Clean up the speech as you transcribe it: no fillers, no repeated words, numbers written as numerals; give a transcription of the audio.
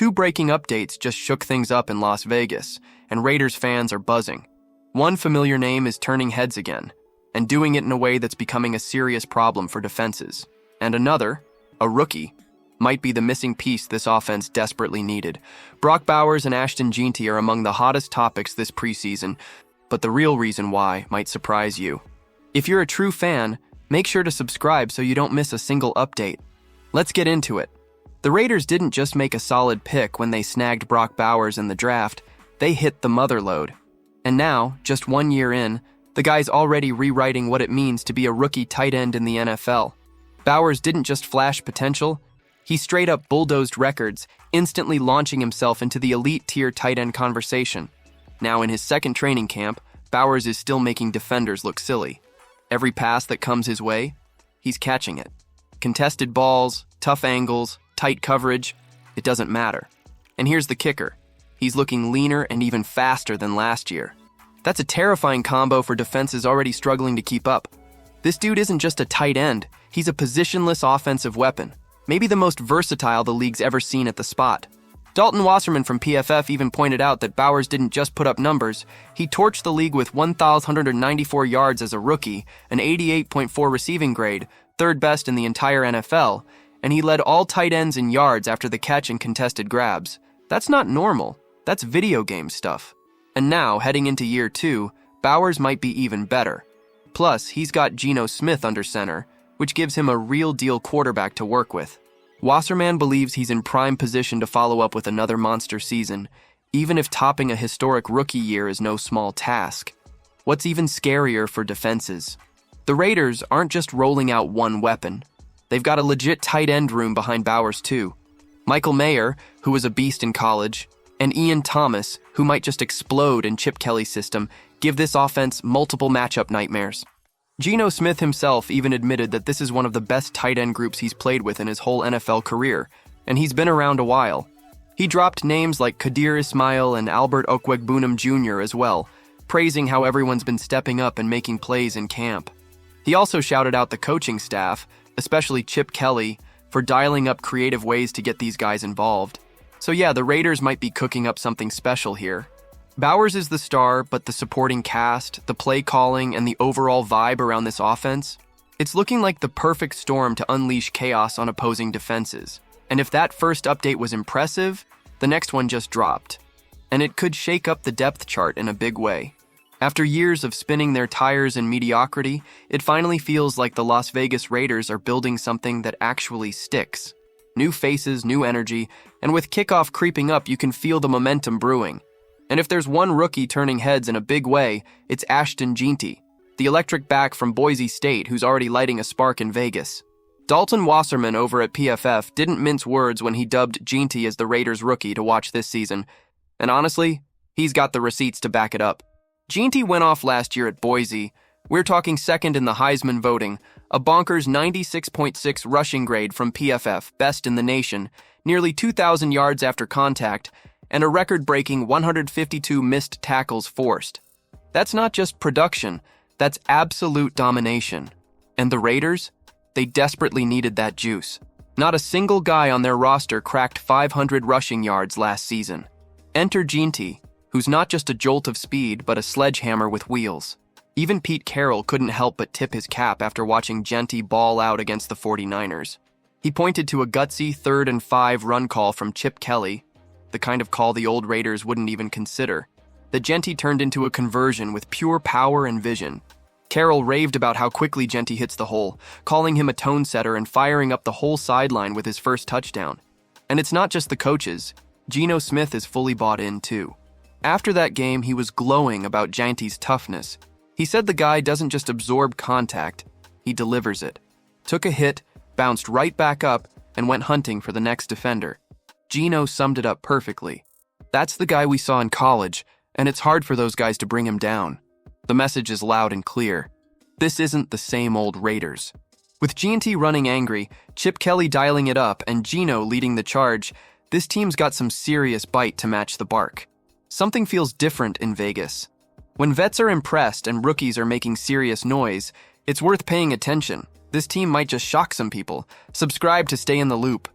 Two breaking updates just shook things up in Las Vegas, and Raiders fans are buzzing. One familiar name is turning heads again, and doing it in a way that's becoming a serious problem for defenses. And another, a rookie, might be the missing piece this offense desperately needed. Brock Bowers and Ashton Jeanty are among the hottest topics this preseason, but the real reason why might surprise you. If you're a true fan, make sure to subscribe so you don't miss a single update. Let's get into it. The Raiders didn't just make a solid pick when they snagged Brock Bowers in the draft, they hit the mother lode. And now, just 1 year in, the guy's already rewriting what it means to be a rookie tight end in the NFL. Bowers didn't just flash potential, he straight up bulldozed records, instantly launching himself into the elite tier tight end conversation. Now in his second training camp, Bowers is still making defenders look silly. Every pass that comes his way, he's catching it. Contested balls, tough angles, tight coverage, it doesn't matter. And here's the kicker. He's looking leaner and even faster than last year. That's a terrifying combo for defenses already struggling to keep up. This dude isn't just a tight end, he's a positionless offensive weapon. Maybe the most versatile the league's ever seen at the spot. Dalton Wasserman from PFF even pointed out that Bowers didn't just put up numbers, he torched the league with 1,194 yards as a rookie, an 88.4 receiving grade, third best in the entire NFL, and he led all tight ends in yards after the catch and contested grabs. That's not normal, that's video game stuff. And now, heading into year 2, Bowers might be even better. Plus, he's got Geno Smith under center, which gives him a real-deal quarterback to work with. Wasserman believes he's in prime position to follow up with another monster season, even if topping a historic rookie year is no small task. What's even scarier for defenses? The Raiders aren't just rolling out one weapon. They've got a legit tight end room behind Bowers too. Michael Mayer, who was a beast in college, and Ian Thomas, who might just explode in Chip Kelly's system, give this offense multiple matchup nightmares. Geno Smith himself even admitted that this is one of the best tight end groups he's played with in his whole NFL career, and he's been around a while. He dropped names like Kadir Ismail and Albert Okwuegbunam Jr. as well, praising how everyone's been stepping up and making plays in camp. He also shouted out the coaching staff, especially Chip Kelly, for dialing up creative ways to get these guys involved. So yeah, the Raiders might be cooking up something special here. Bowers is the star, but the supporting cast, the play calling, and the overall vibe around this offense, it's looking like the perfect storm to unleash chaos on opposing defenses. And if that first update was impressive, the next one just dropped. And it could shake up the depth chart in a big way. After years of spinning their tires in mediocrity, it finally feels like the Las Vegas Raiders are building something that actually sticks. New faces, new energy, and with kickoff creeping up, you can feel the momentum brewing. And if there's one rookie turning heads in a big way, it's Ashton Jeanty, the electric back from Boise State who's already lighting a spark in Vegas. Dalton Wasserman over at PFF didn't mince words when he dubbed Jeanty as the Raiders rookie to watch this season. And honestly, he's got the receipts to back it up. Jeanty went off last year at Boise. We're talking second in the Heisman voting, a bonkers 96.6 rushing grade from PFF, best in the nation, nearly 2,000 yards after contact, and a record-breaking 152 missed tackles forced. That's not just production, that's absolute domination. And the Raiders? They desperately needed that juice. Not a single guy on their roster cracked 500 rushing yards last season. Enter Jeanty, who's not just a jolt of speed, but a sledgehammer with wheels. Even Pete Carroll couldn't help but tip his cap after watching Jeanty ball out against the 49ers. He pointed to a gutsy 3rd and 5 run call from Chip Kelly, the kind of call the old Raiders wouldn't even consider. The Jeanty turned into a conversion with pure power and vision. Carroll raved about how quickly Jeanty hits the hole, calling him a tone setter and firing up the whole sideline with his first touchdown. And it's not just the coaches. Geno Smith is fully bought in too. After that game, he was glowing about Jeanty's toughness. He said the guy doesn't just absorb contact, he delivers it. Took a hit, bounced right back up, and went hunting for the next defender. Geno summed it up perfectly. That's the guy we saw in college, and it's hard for those guys to bring him down. The message is loud and clear. This isn't the same old Raiders. With Jeanty running angry, Chip Kelly dialing it up, and Geno leading the charge, this team's got some serious bite to match the bark. Something feels different in Vegas. When vets are impressed and rookies are making serious noise, it's worth paying attention. This team might just shock some people. Subscribe to stay in the loop.